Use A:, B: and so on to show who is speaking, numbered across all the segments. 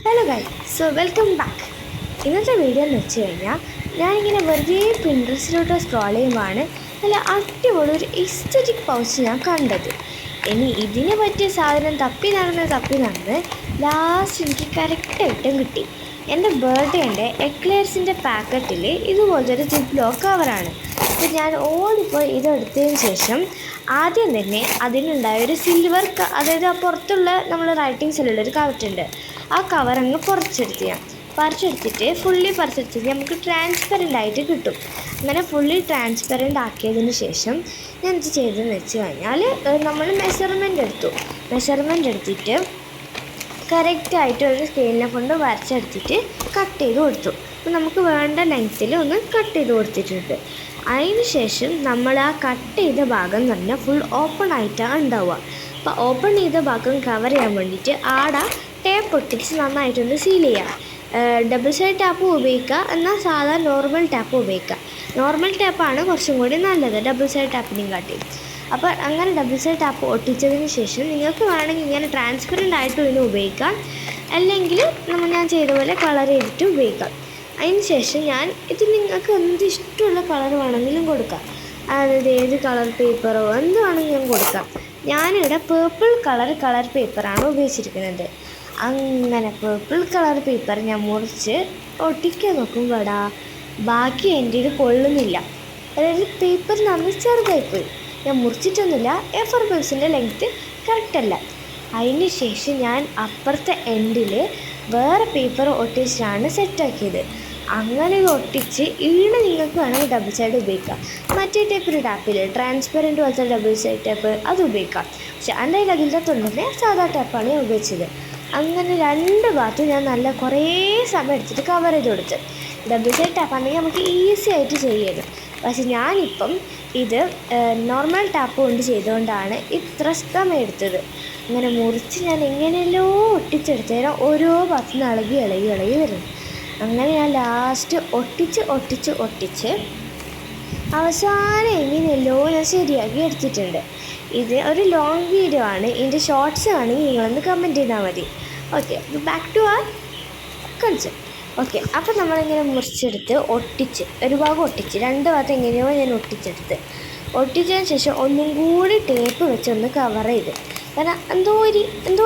A: Hello guys, welcome back. ഇന്നത്തെ video എന്ന് വെച്ച് കഴിഞ്ഞാൽ ഞാനിങ്ങനെ വെറുതെ പിൻട്രസ്റ്റിലോട്ട് സ്ക്രോൾ ചെയ്യുമ്പോഴാണ് നല്ല അടിപൊളി ഒരു എസ്തെറ്റിക് പൗച്ച് ഞാൻ കണ്ടത്. ഇനി ഇതിന് പറ്റിയ സാധനം തപ്പി നടന്ന് ലാസ്റ്റ് എനിക്ക് കറക്റ്റായിട്ടും കിട്ടി. എൻ്റെ ബർത്ത്ഡേൻ്റെ എക്ലെയർസിൻ്റെ പാക്കറ്റിൽ ഇതുപോലത്തെ ഒരു സിപ്പ് ലോക്ക് കവറാണ്. അപ്പോൾ ഞാൻ ഓടിപ്പോയി ഇതെടുത്തതിന് ശേഷം ആദ്യം തന്നെ അതിനുണ്ടായ ഒരു സിൽവർ അതായത് ആ പുറത്തുള്ള നമ്മൾ റൈറ്റിംഗ് സെല്ലുള്ളൊരു കവറുണ്ട്. ആ കവർ അങ്ങ് പറിച്ചെടുത്തിട്ട് ഫുള്ളി പറിച്ചെടുത്തിട്ട് നമുക്ക് ട്രാൻസ്പെറൻ്റ് ആയിട്ട് കിട്ടും. അങ്ങനെ ഫുള്ളി ട്രാൻസ്പെറൻ്റ് ആക്കിയതിന് ശേഷം ഞാൻ ഇത് ചെയ്തതെന്ന് വെച്ച് കഴിഞ്ഞാൽ നമ്മൾ മെഷർമെൻ്റ് എടുത്തിട്ട് കറക്റ്റായിട്ട് ഒരു സ്കെയിലിനെ കൊണ്ട് വരച്ചെടുത്തിട്ട് കട്ട് ചെയ്ത് കൊടുത്തു. അപ്പോൾ നമുക്ക് വേണ്ട ലെങ്ത്തിൽ ഒന്ന് കട്ട് ചെയ്ത് കൊടുത്തിട്ടുണ്ട്. അതിന് ശേഷം നമ്മൾ ആ കട്ട് ചെയ്ത ഭാഗം എന്ന് പറഞ്ഞാൽ ഫുൾ ഓപ്പൺ ആയിട്ടാണ് ഉണ്ടാവുക. അപ്പോൾ ഓപ്പൺ ചെയ്ത ഭാഗം കവർ ചെയ്യാൻ വേണ്ടിയിട്ട് ആടെ ടേപ്പ് ഒട്ടിച്ച് നന്നായിട്ടൊന്ന് സീൽ ചെയ്യുക. ഡബിൾ സൈഡ് ടാപ്പ് ഉപയോഗിക്കുക, എന്നാൽ സാധാരണ നോർമൽ ടാപ്പ് ഉപയോഗിക്കുക. നോർമൽ ടാപ്പാണ് കുറച്ചും കൂടി നല്ലത് ഡബിൾ സൈഡ് ടാപ്പിനെയും കാട്ടി. അപ്പോൾ അങ്ങനെ ഡബിൾ സൈഡ് ടാപ്പ് ഒട്ടിച്ചതിന് ശേഷം നിങ്ങൾക്ക് വേണമെങ്കിൽ ഇങ്ങനെ ട്രാൻസ്പെറൻ്റ് ആയിട്ടും ഇതിന് ഉപയോഗിക്കാം, അല്ലെങ്കിൽ ഞാൻ ചെയ്ത പോലെ കളർ ചെയ്തിട്ട് ഉപയോഗിക്കാം. അതിന് ശേഷം ഇത് നിങ്ങൾക്ക് എന്ത് ഇഷ്ടമുള്ള കളർ വേണമെങ്കിലും കൊടുക്കാം. അതായത് ഏത് കളർ പേപ്പറോ എന്ത് വേണമെങ്കിലും കൊടുക്കാം. ഞാനിവിടെ പേർപ്പിൾ കളർ പേപ്പറാണ് ഉപയോഗിച്ചിരിക്കുന്നത്. അങ്ങനെ പേർപ്പിൾ കളർ പേപ്പർ ഞാൻ മുറിച്ച് ഒട്ടിക്കാൻ നോക്കുമ്പോടാ ബാക്കി എൻ്റെ ഇത് കൊള്ളുന്നില്ല. അതായത് പേപ്പർ നമ്മൾ ചെറുതായിപ്പോയി. ഞാൻ മുറിച്ചിട്ടൊന്നുമില്ല, A4 പേഴ്സിൻ്റെ ലെങ്ത്ത് കറക്റ്റല്ല. അതിന് ശേഷം ഞാൻ അപ്പുറത്തെ എൻഡിൽ വേറെ പേപ്പർ ഒട്ടിച്ചിട്ടാണ് സെറ്റാക്കിയത്. അങ്ങനെ ഇത് ഒട്ടിച്ച് നിങ്ങൾക്ക് വേണമെങ്കിൽ ഡബിൾ സൈഡ് ഉപയോഗിക്കാം. മറ്റേ ടൈപ്പ് ഒരു ടാപ്പിൽ ട്രാൻസ്പെറൻറ്റ് പോലത്തെ ഡബിൾ സൈഡ് ടാപ്പ് അത് ഉപയോഗിക്കാം. പക്ഷെ എൻ്റെ കയ്യിൽ അതിൻ്റെ തൊണ്ടല്ലേ സാധാ ടാപ്പാണ് ഞാൻ ഉപയോഗിച്ചത്. അങ്ങനെ രണ്ട് ഭാഗത്തും ഞാൻ നല്ല കുറേ സമയം എടുത്തിട്ട് കവർ ചെയ്ത് കൊടുത്ത്. ഡബിൾ സൈഡ് ടാപ്പാണെങ്കിൽ നമുക്ക് ഈസി ആയിട്ട് ചെയ്യാം. പക്ഷെ ഞാനിപ്പം ഇത് നോർമൽ ടാപ്പ് കൊണ്ട് ചെയ്തുകൊണ്ടാണ് ഇത്ര സമയം എടുത്തത്. അങ്ങനെ മുറിച്ച് ഞാൻ എങ്ങനെയല്ലോ ഒട്ടിച്ചെടുത്തതിനാൽ ഓരോ ഭാഗത്തുനിന്ന് ഇളകി വരുന്നു. അങ്ങനെ ഞാൻ ലാസ്റ്റ് ഒട്ടിച്ച് അവസാനം എങ്ങനെയല്ലോ ഞാൻ ശരിയാക്കി എടുത്തിട്ടുണ്ട്. ഇത് ഒരു ലോങ് വീഡിയോ ആണ്. ഇതിൻ്റെ ഷോർട്സ് ആണെങ്കിൽ നിങ്ങളൊന്ന് കമൻറ്റ് ചെയ്താൽ മതി. Okay, back to our concept. Okay, അപ്പോൾ നമ്മളിങ്ങനെ മുറിച്ചെടുത്ത് ഒരു ഭാഗം ഒട്ടിച്ച് രണ്ട് ഭാഗത്ത് എങ്ങനെയോ ഞാൻ ഒട്ടിച്ചതിന് ശേഷം ഒന്നും കൂടി ടേപ്പ് വെച്ച് ഒന്ന് കവർ ചെയ്ത്, കാരണം എന്തോ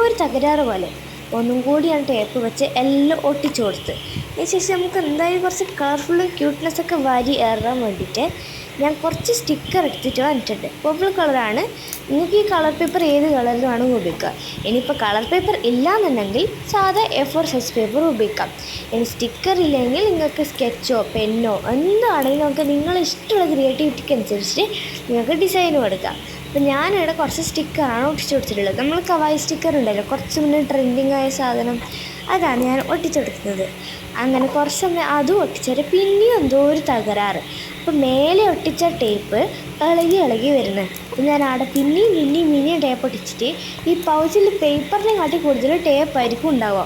A: ഒരു തകരാറ് പോലെ ഒന്നും കൂടി ഞാൻ ടേപ്പ് വെച്ച് എല്ലാം ഒട്ടിച്ചു കൊടുത്ത്. അതിന് ശേഷം നമുക്ക് എന്തായാലും കുറച്ച് കളർഫുള്ളും ക്യൂട്ട്നെസ്സൊക്കെ ഏറാൻ വേണ്ടിയിട്ട് ഞാൻ കുറച്ച് സ്റ്റിക്കർ എടുത്തിട്ട് വന്നിട്ടുണ്ട്. പർപ്പിൾ കളറാണ്. നിങ്ങൾക്ക് ഈ കളർ പേപ്പർ ഏത് കളറിൽ വേണമെങ്കിൽ ഉപയോഗിക്കാം. ഇനിയിപ്പോൾ കളർ പേപ്പർ ഇല്ലയെന്നുണ്ടെങ്കിൽ സാധാ A4 സൈസ് പേപ്പർ ഉപയോഗിക്കാം. ഇനി സ്റ്റിക്കർ ഇല്ലെങ്കിൽ നിങ്ങൾക്ക് സ്കെച്ചോ പെന്നോ എന്താണെങ്കിലും നമുക്ക് നിങ്ങളിഷ്ടമുള്ള ക്രിയേറ്റിവിറ്റിക്ക് അനുസരിച്ച് നിങ്ങൾക്ക് ഡിസൈൻ കൊടുക്കാം. അപ്പോൾ ഞാനിവിടെ കുറച്ച് സ്റ്റിക്കറാണ് ഒട്ടിച്ചു കൊടുത്തിട്ടുള്ളത്. നമ്മൾ കവായി സ്റ്റിക്കർ ഉണ്ടല്ലോ, കുറച്ച് മുന്നേ ട്രെൻഡിങ് ആയ സാധനം, അതാണ് ഞാൻ ഒട്ടിച്ചെടുക്കുന്നത്. അങ്ങനെ കുറച്ച് സമയം അതും ഒട്ടിച്ചാൽ പിന്നെയും എന്തോ ഒരു തകരാറ്. അപ്പോൾ മേലെ ഒട്ടിച്ച ടേപ്പ് ഇളകി വരുന്നത്. അപ്പോൾ ഞാൻ അവിടെ പിന്നെയും ടേപ്പ് ഒട്ടിച്ചിട്ട് ഈ പൗച്ചിൽ പേപ്പറിനെ കാട്ടി കൂടുതൽ ടേപ്പായിരിക്കും ഉണ്ടാവുക.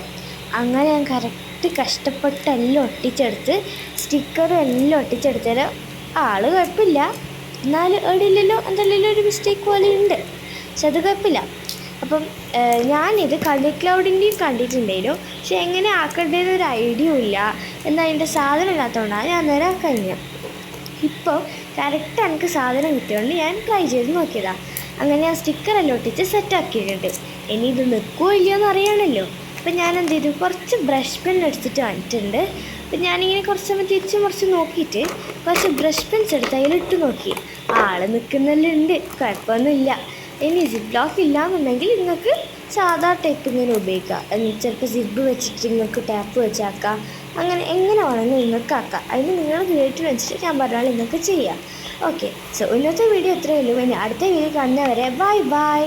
A: അങ്ങനെ ഞാൻ കറക്റ്റ് കഷ്ടപ്പെട്ട് എല്ലാം ഒട്ടിച്ചെടുത്ത് സ്റ്റിക്കറും എല്ലാം ഒട്ടിച്ചെടുത്താൽ ആൾ കുഴപ്പമില്ല, എന്നാലും എവിടെയില്ലല്ലോ എന്തെങ്കിലും ഒരു മിസ്റ്റേക്ക് പോലെ ഉണ്ട്, പക്ഷെ അത് കുഴപ്പമില്ല. അപ്പം ഞാനിത് ക്ലൗഡിൻ്റെയും കണ്ടിട്ടുണ്ടായിരുന്നു, പക്ഷെ എങ്ങനെ ആക്കേണ്ടതെന്നൊരു ഐഡിയ ഇല്ല. എന്നാൽ അതിൻ്റെ സാധനം ഇല്ലാത്തതുകൊണ്ടാണ് ഞാൻ നേരം കഴിഞ്ഞത്. ഇപ്പോൾ കറക്റ്റ് എനിക്ക് സാധനം കിട്ടിയതുകൊണ്ട് ഞാൻ ട്രൈ ചെയ്ത് നോക്കിയതാണ്. അങ്ങനെ ഞാൻ സ്റ്റിക്കറെല്ലാം ഒട്ടിച്ച് സെറ്റാക്കിയിട്ടുണ്ട്. ഇനി ഇത് നിൽക്കുമോ ഇല്ലയോ എന്ന് അറിയണമല്ലോ. അപ്പം ഞാൻ എന്ത് ചെയ്തു, കുറച്ച് ബ്രഷ് പെൻ എടുത്തിട്ട് വന്നിട്ടുണ്ട്. അപ്പം ഞാനിങ്ങനെ കുറച്ച് സമയം തിരിച്ച് മറിച്ച് നോക്കിയിട്ട് കുറച്ച് ബ്രഷ് പെൻസ് എടുത്ത് അതിലിട്ട് നോക്കി. ആൾ നിൽക്കുന്നെല്ലാം ഉണ്ട്, കുഴപ്പമൊന്നുമില്ല. ഇനി സിപ്പ് ലോക്ക് ഇല്ലയെന്നുണ്ടെങ്കിൽ നിങ്ങൾക്ക് സാധാ ടൈപ്പ് ഇങ്ങനെ ഉപയോഗിക്കാം. ചിലപ്പോൾ സിബ് വെച്ചിട്ട് നിങ്ങൾക്ക് ടാപ്പ് വെച്ചാക്കാം. അങ്ങനെ എങ്ങനെ വേണമെങ്കിൽ നിങ്ങൾക്ക് ആക്കാം. അതിന് നിങ്ങൾ ക്രിയേറ്റീവ് വെച്ചിട്ട് ഞാൻ പറഞ്ഞാൽ നിങ്ങൾക്ക് ചെയ്യാം. ഓക്കെ, ഇന്നത്തെ വീഡിയോ ഇത്രയേ ഉള്ളൂ. ഇനി അടുത്ത വീഡിയോ കാണുന്നവരെ ബൈ.